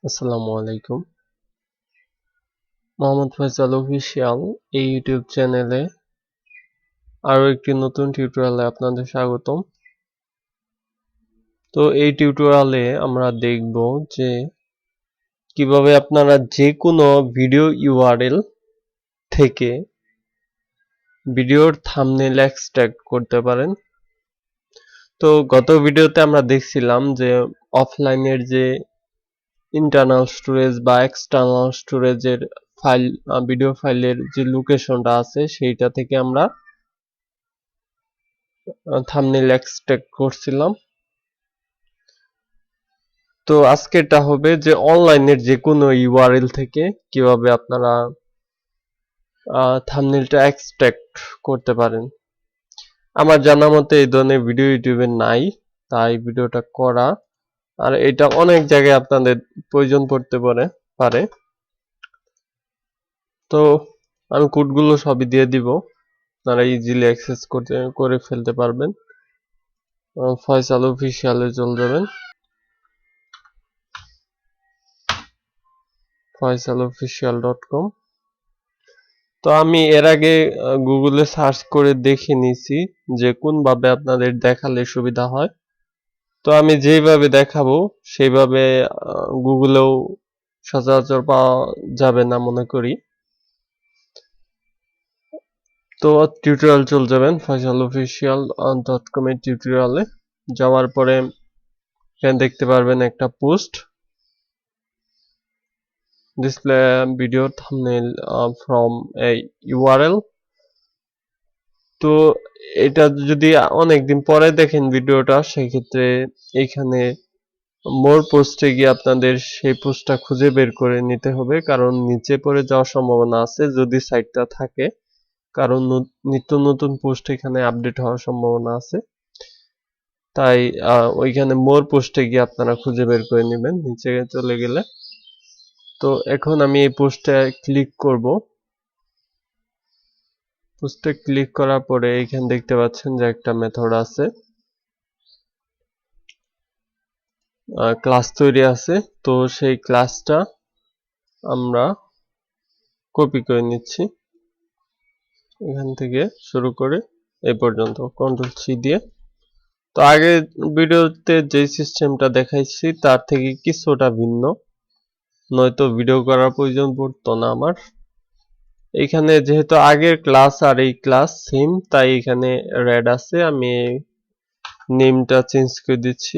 আসসালামু আলাইকুম। মোহাম্মদ ফয়সাল অফিসিয়াল এই ইউটিউব চ্যানেলে আরো একটি নতুন টিউটোরিয়ালে আপনাদের স্বাগতম। তো এই টিউটোরিয়ালে আমরা দেখব যে কিভাবে আপনারা যে কোনো ভিডিও ইউআরএল থেকে ভিডিওর থাম্বনেল এক্সট্রাক্ট করতে পারেন। তো গত ভিডিওতে আমরা দেখছিলাম যে অফলাইনের যে ইন্টারনাল স্টোরেজ বা এক্সটার্নাল স্টোরেজের ফাইল ভিডিও ফাইলের যে লোকেশনটা আছে সেইটা থেকে আমরা থাম্বনেল এক্সট্রাক্ট করছিলাম। তো আজকেরটা হবে যে অনলাইনের যে কোনো ইউআরএল থেকে কিভাবে আপনারা থাম্বনেলটা এক্সট্রাক্ট করতে পারেন। আমার জানা মতে এই ধরনের ভিডিও ইউটিউবে নাই, তাই ভিডিওটা করা। আর এটা অনেক জায়গায় আপনাদের প্রয়োজন পড়তে পারে। তো আমি কোডগুলো সবই দিয়ে দিব, আপনারা ইজিলি অ্যাক্সেস করে ফেলতে পারবেন। ফয়সাল অফিসিয়ালে চলে যাবেন, foysalofficial.com। তো আমি এর আগে গুগলে সার্চ করে দেখে নিছি যে কোনভাবে আপনাদের দেখালে সুবিধা হয়। তো আমি যেইভাবে দেখাবো সেইভাবে গুগলেও সচরাচর পাওয়া যাবে না মনে করি। তো টিউটোরিয়াল চলে যাবেন foysalofficial.com এর টিউটোরিয়ালে যাওয়ার পরে এখানে দেখতে পারবেন একটা post display video thumbnail from a URL. তো এটা যদি অনেকদিন পরে দেখেন ভিডিওটা, সেক্ষেত্রে এইখানে মোর পোস্টে গিয়ে আপনাদের সেই পোস্টটা খুঁজে বের করে নিতে হবে, কারণ নিচে পড়ে যাওয়ার সম্ভাবনা আছে যদি সাইটটা থাকে, কারণ নিত্য নতুন পোস্ট এখানে আপডেট হওয়ার সম্ভাবনা আছে। তাই ওইখানে মোর পোস্টে গিয়ে আপনারা খুঁজে বের করে নেবেন নিচে চলে গেলে। তো এখন আমি এই পোস্টে ক্লিক করব। পোস্টে ক্লিক করার পরে এখানে দেখতে পাচ্ছেন যে একটা মেথড আছে, ক্লাস তৈরি আছে। তো সেই ক্লাসটা আমরা কপি করে নিচ্ছি এখান থেকে শুরু করে এই পর্যন্ত কন্ট্রোল-সি দিয়ে। তো আগে ভিডিওতে যে সিস্টেমটা দেখাইছি তার থেকে কিছুটা ভিন্ন, নয়তো ভিডিও করার প্রয়োজন পড়তো না আমার। এখানে যেহেতু আগের ক্লাস আর এই ক্লাস সেম, তাই এখানে রেড আছে। আমি নেমটা চেঞ্জ করে দিচ্ছি,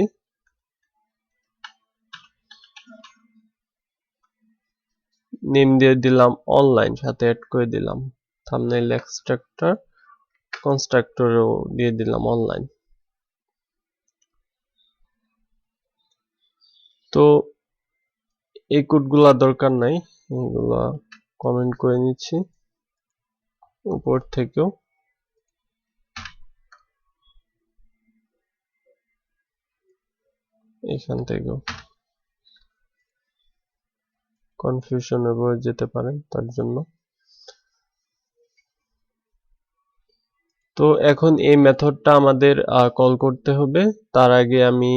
নেম দিয়ে দিলাম অনলাইন, সাথে অ্যাড করে দিলাম থাম্বনেল এক্সট্রাক্টর, কনস্ট্রাক্টরও দিয়ে দিলাম অনলাইন। তো এই কোডগুলা দরকার নাই, এগুলা কমেন্ট করে নিচ্ছি উপর থেকেও। এখান থেকেও কনফিউশন হয়ে যেতে পারেন তার জন্য। তো এখন এই মেথডটা আমাদের কল করতে হবে। তার আগে আমি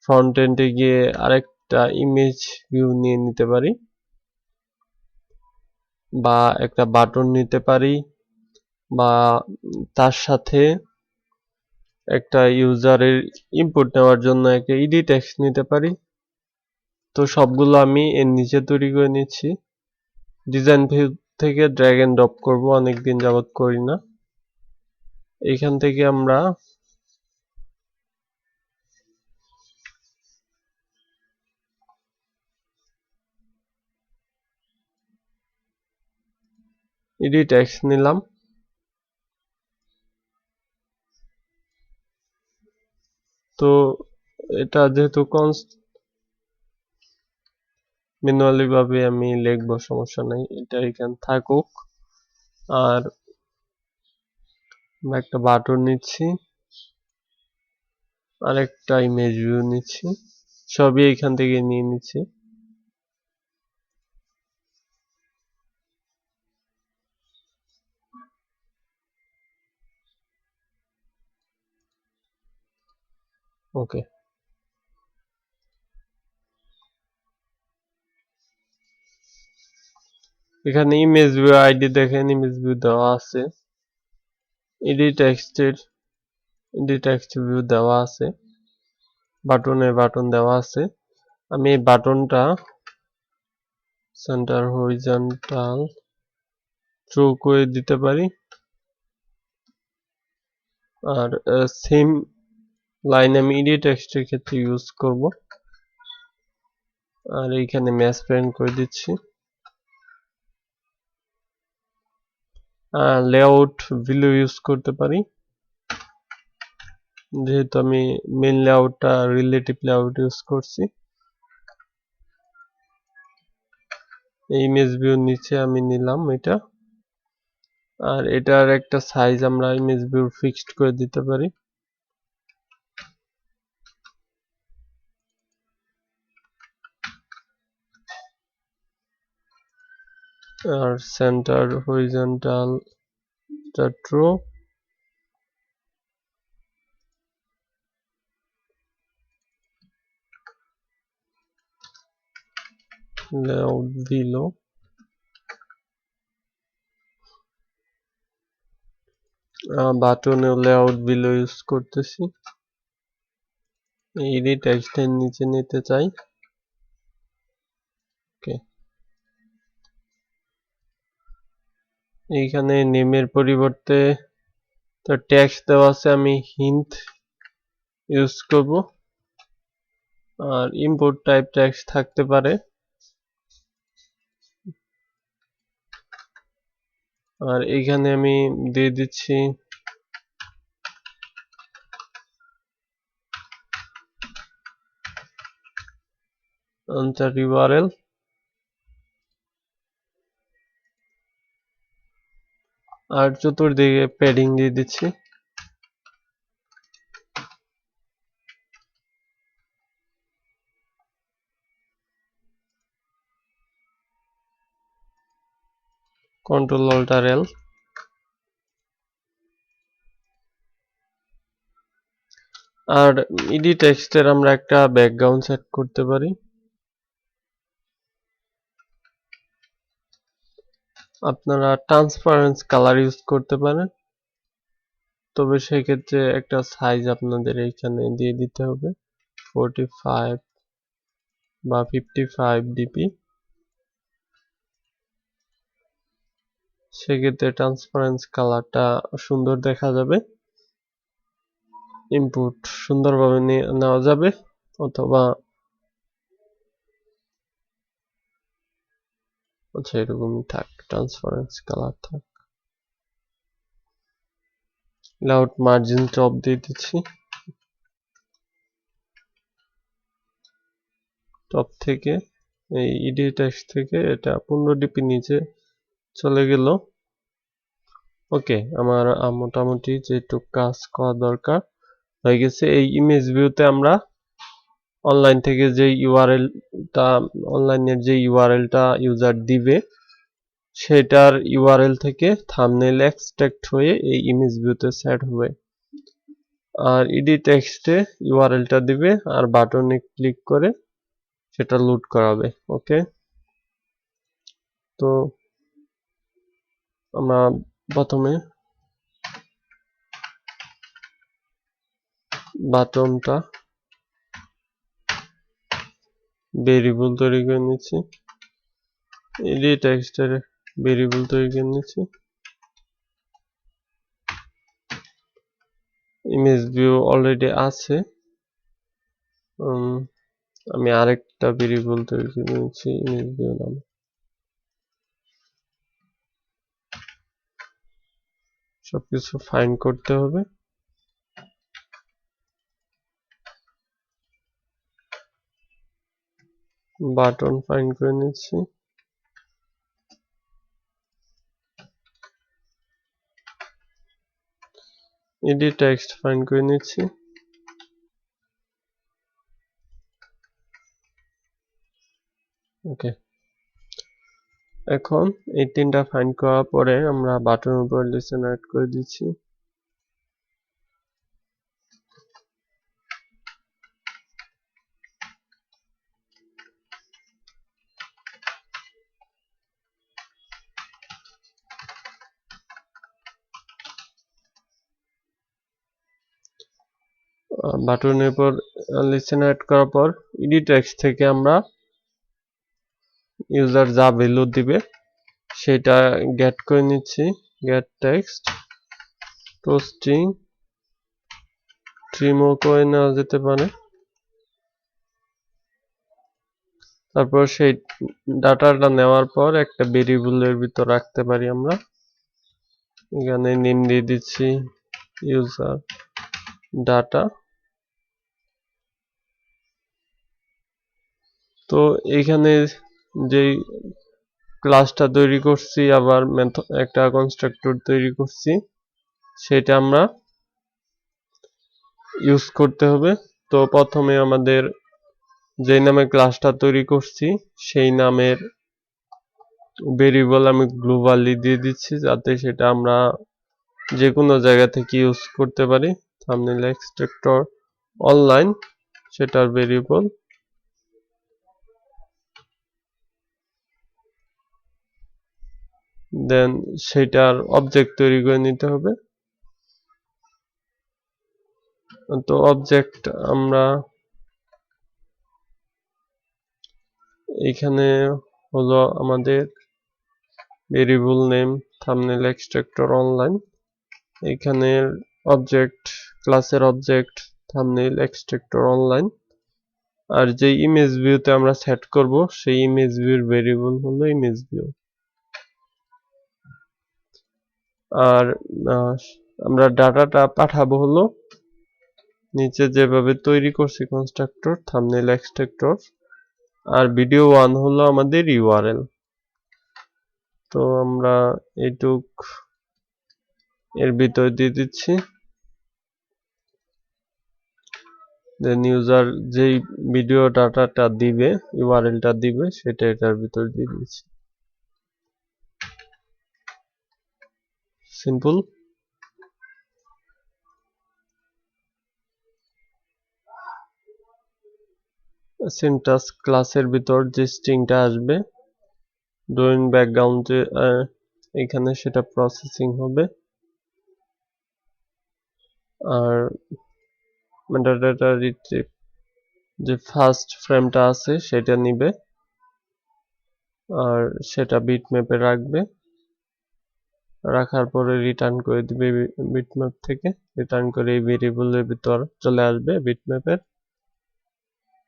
ফ্রন্ট এন্ডে গিয়ে আরেকটা ইমেজ ভিউ নিয়ে নিতে পারি, বা একটা বাটন নিতে পারি, বা তার সাথে একটা ইউজারের ইনপুট নেওয়ার জন্য একটা ইডি টেক্সট নিতে পারি। তো সবগুলো আমি এর নিচে তৈরি করে নিচ্ছি। ডিজাইন ভিউ থেকে ড্র্যাগ এন্ড ড্রপ করবো, অনেকদিন যাবত করি না। এইখান থেকে আমরা ইডি টেক্সট নিলাম। তো এটা যেহেতু ম্যানুয়ালি ভাবে আমি লিখবো, সমস্যা নাই, এটা এখানে থাকুক। আর আমরা একটা বাটন নিচ্ছি, আর একটা ইমেজ ভিউ নিচ্ছি, সবই এখান থেকে নিয়ে নিচ্ছি। ওকে, এখানে ইমেজ ভিউ আইডি দেখেন, ইমেজ ভিউ দেওয়া আছে, এডিট টেক্সট ভিউ দেওয়া আছে, বাটন দেওয়া আছে। আমি এই বাটনটা সেন্টার হরিজন্টাল থ্রো করে দিতে পারি, আর সেম লাইন আমি এডিট টেক্সটের ক্ষেত্রে ইউজ করব। আর এইখানে ম্যাচ প্রিন্ট করে দিচ্ছি। লেআউট ভ্যালু ইউজ করতে পারি, যেহেতু আমি মেইন লেআউটটা রিলেটিভ লেআউট ইউজ করছি। এই ইমেজ ভিউর নিচে আমি নিলাম এটা, আর এটার একটা সাইজ আমরা ইমেজ ভিউ ফিক্সড করে দিতে পারি। আর center horizontal true, layout below, বাটনে লেআউট বিলো ইউজ করতেছি। এডিট টেক্সটের নিচে নিতে চাই। ওকে, এইখানে নেমের পরিবর্তে তো টেক্সট দেওয়া আছে, আমি হিন্ট ইউজ করব। আর ইম্পোর্ট টাইপ টেক্সট থাকতে পারে। আর এইখানে আমি দিয়ে দিচ্ছি ইউআরএল, আর চতুর্দিকে প্যাডিং দিয়ে দিচ্ছি। কন্ট্রোল অল্টার এল। আর এডিট টেক্সটের আমরা একটা ব্যাকগ্রাউন্ড সেট করতে পারি। আপনারা ট্রান্সপারেন্স কালার ইউজ করতে পারেন, তবে সেক্ষেত্রে একটা সাইজ আপনাদের এইখানে দিয়ে দিতে হবে 45 বা 55 ডিপি। সেক্ষেত্রে ট্রান্সপারেন্স কালারটা সুন্দর দেখা যাবে, ইনপুট সুন্দরভাবে নেওয়া যাবে। অথবা আচ্ছা, এরকমই থাক, ট্রান্সপারেন্স কালার থাক। লেআউট মার্জিন টপ দিয়ে দিচ্ছি, টপ থেকে এই ইডি টেক্সট থেকে এটা 15 ডিপি নিচে চলে গেল। ওকে, আমার মোটামুটি যেটুকু কাজ করা দরকার হয়ে গেছে। এই ইমেজ ভিউতে আমরা অনলাইন থেকে যে ইউআরএলটা, অনলাইনের যে ইউআরএলটা ইউজার দিবে সেটার ইউআরএল থেকে থাম্বনেল এক্সট্রাক্ট হয়ে এই ইমেজ ভিউতে সেট হবে। আর ইডি টেক্সটে ইউআরএলটা দিবে আর বাটনে ক্লিক করে সেটা লোড করাবে। ওকে, তো আমরা প্রথমে বাটনটা ভেরিয়েবল তৈরি করে নিচ্ছি, এডি টেক্সটের ভেরিয়েবল তৈরি করে নিচ্ছি। ইমেজ ভিউ অলরেডি আছে, আমি আরেকটা ভেরিয়েবল তৈরি করে নিচ্ছি ইমেজ ভিউ নামে। সবকিছু ফাইন্ড করতে হবে। বাটন ফাইন্ড করে নিচ্ছি, এডি টেক্সট ফাইন্ড করে নিচ্ছি। ওকে, এখন এই তিনটা ফাইন্ড করার পরে আমরা বাটনের উপর লিসেন অ্যাড করে দিচ্ছি। বাটনের পর লিসেন অ্যাড করার পর এডিট টেক্সট থেকে আমরা ইউজার যা ভ্যালু দিবে সেটা গেট করে নিচ্ছি। গেট টেক্সট টু স্ট্রিং ট্রিমও করে নেওয়া যেতে পারে। তারপর সেই ডাটাটা নেওয়ার পর একটা ভেরিয়েবলের ভিতর রাখতে পারি আমরা। এখানে নেম দিয়ে দিচ্ছি ইউজার ডাটা। তো এখানে যেই ক্লাসটা তৈরি করছি আবার একটা কনস্ট্রাক্টর তৈরি করছি সেটা আমরা ইউজ করতে হবে। তো প্রথমে আমাদের যেই নামে ক্লাসটা তৈরি করছি সেই নামের ভেরিয়েবল আমি গ্লোবালি দিয়ে দিচ্ছি যাতে সেটা আমরা যে কোনো জায়গা থেকে ইউজ করতে পারি। থাম্বনেল এক্সট্রাক্টর অনলাইন সেটার ভেরিয়েবল। দেন সেটার অবজেক্ট তৈরি করে নিতে হবে। তো অবজেক্ট আমরা এখানে হলো আমাদের variable name thumbnail extractor online. এখানে অবজেক্ট ক্লাসের অবজেক্ট থাম্বনেল এক্সট্রাক্টর অনলাইন। আর যে ইমেজ ভিউতে আমরা সেট করব সেই ইমেজ ভিউর ভেরিয়েবল হলো ইমেজ ভিউ। আর আমরা ডাটাটা পাঠাবো হলো নিচে যেভাবে তৈরি করছি কনস্ট্রাক্টর থাম্বনেল এক্সট্রাক্টর। আর ভিডিও 1 হলো আমাদের ইউআরএল। তো আমরা এইটুক এর ভিতর দিয়ে দিচ্ছি। দেন ইউজার যেই ভিডিও ডাটাটা দিবে ইউআরএলটা দিবে সেটা এটার ভিতর দিয়ে দিচ্ছি। সিম্পল। সিনট্যাক্স ক্লাসের ভিতর যে স্ট্রিংটা আসবে ড্রয়িং ব্যাকগ্রাউন্ডে এখানে সেটা প্রসেসিং হবে। আর মেটাডাটা রিট্রিভ যে ফার্স্ট ফ্রেমটা আছে সেটা নিবে আর সেটা বিটম্যাপে রাখবে। রাখার পরে রিটার্ন করে দিবে বিটম্যাপ থেকে। রিটার্ন করে এই ভেরিয়েবলের ভিতর চলে আসবে বিটম্যাপের।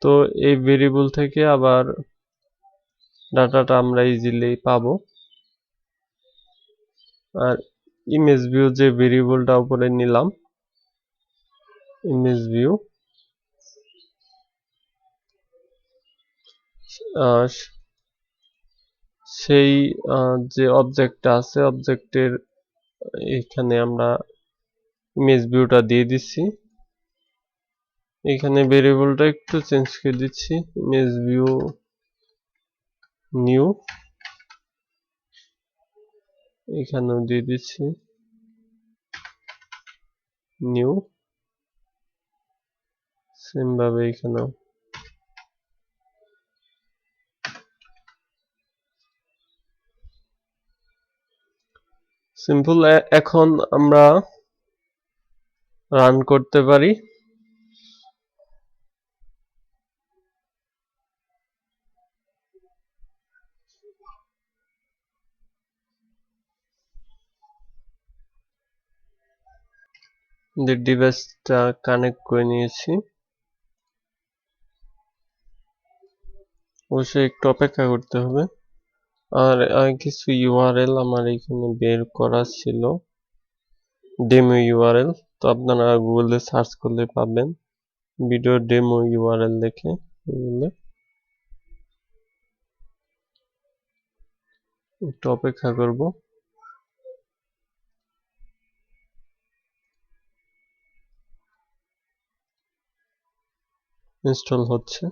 তো এই ভেরিয়েবল থেকে আবার ডাটাটা আমরা ইজিলি পাবো। আর ইমেজ ভিউ যে ভেরিয়েবলটা উপরে নিলাম ইমেজ ভিউ সেই যে অবজেক্টটা আছে অবজেক্টের এখানে আমরা ইমেজ ভিউটা দিয়ে দিচ্ছি। এখানে ভেরিয়েবলটা একটু চেঞ্জ করে দিচ্ছি ইমেজ ভিউ নিউ। এখানেও দিয়ে দিচ্ছি নিউ। সেম ভাবে এখানেও। সিম্পল। এখন আমরা রান করতে পারি। ডিভাইসটা কানেক্ট করে নিয়েছি। অবশ্যই একটু অপেক্ষা করতে হবে। আর কিছু ইউআরএল আমার এখানে বের করা ছিল ডেমো ইউআরএল। তো আপনারা গুগলে সার্চ করলে পাবেন ভিডিও ডেমো ইউআরএল দেখে একটু অপেক্ষা করব। ইনস্টল হচ্ছে।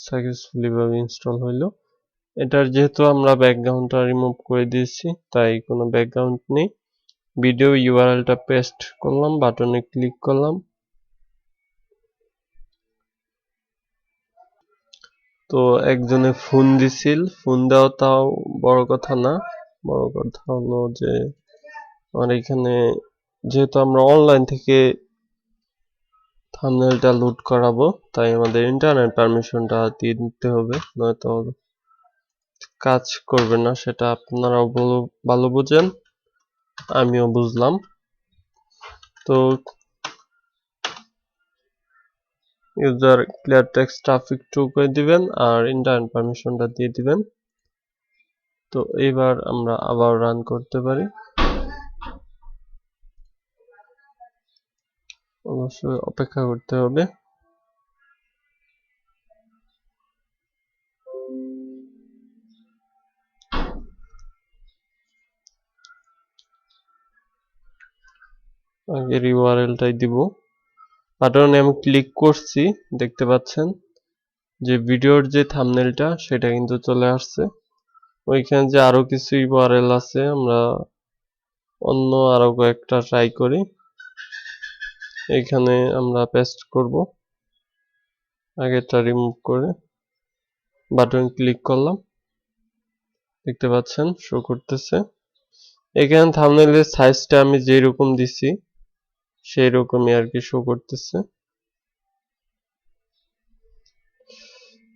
সাকসেসফুলি ভাবে ইনস্টল হইলো। এটার যেহেতু আমরা ব্যাকগ্রাউন্ডটা রিমুভ করে দিয়েছি তাই কোনো ব্যাকগ্রাউন্ড নেই। ভিডিও ইউআরএলটা পেস্ট করলাম, বাটনে ক্লিক করলাম। তো একজনে ফোন দিছিল, ফোন দেওয়া তাও বড় কথা না, বড় কথা হলো যে আমার এখানে যেহেতু আমরা অনলাইন থেকে থাম্বনেলটা লোড করাবো, তাই আমাদের ইন্টারনেট পারমিশনটা দিয়ে দিতে হবে, নয়তো কাজ করবে না। সেটা আপনারাও ভালো বুঝেন, আমিও বুঝলাম। তো user clear text traffic two করে দিবেন আর ইন্টারনেট পারমিশনটা দিয়ে দিবেন। তো এবার আমরা আবার রান করতে পারি। অবশ্যই অপেক্ষা করতে হবে। আগের ইউআরএলটাই দিব। বাটনে আমি ক্লিক করছি, দেখতে পাচ্ছেন যে ভিডিওর যে থাম্বনেলটা সেটা কিন্তু চলে আসছে। ওইখানে যে আরো কিছু ইউআরএল আছে, আমরা অন্য আরো কয়েকটা ট্রাই করি। এখানে আমরা পেস্ট করব, আগেরটা রিমুভ করে বাটন ক্লিক করলাম, দেখতে পাচ্ছেন শো করতেছে। এখানে থাম্বনেলের সাইজটা আমি যেরকম দিছি সেই রকমই আর কি শো করতেছে।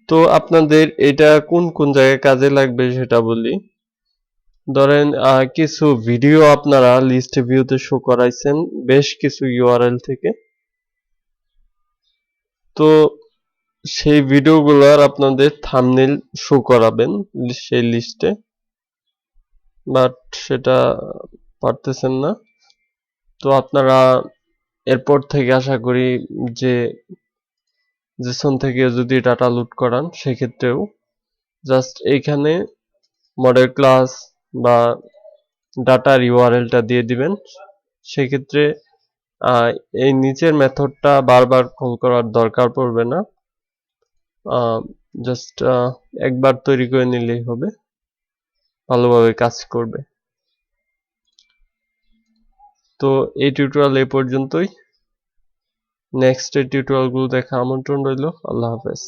তো আপনাদের এটা কোন কোন জায়গায় কাজে লাগবে সেটা বলি। ধরেন কিছু ভিডিও আপনারা লিস্ট ভিউতে শো করাইছেন বেশ কিছু ইউআরএল থেকে, তো সেই ভিডিওগুলোর আপনাদের থাম্বনেল শো করাবেন সেই লিস্টে, বাট সেটা পারতেছেন না। তো আপনারা এরপর থেকে আশা করি যে জেসন থেকে যদি ডাটা লোড করান সেক্ষেত্রেও জাস্ট এইখানে মডেল ক্লাস বা ডাটার ইউআরএলটা দিয়ে দিবেন। সেক্ষেত্রে এই নিচের মেথডটা বারবার কল করার দরকার পড়বে না, জাস্ট একবার তৈরি করে নিলেই হবে, ভালোভাবে কাজ করবে। তো এই টিউটোরিয়াল এই পর্যন্তই। নেক্সট টিউটোরিয়ালগুলো দেখা আমন্ত্রণ রইল। আল্লাহ হাফেজ।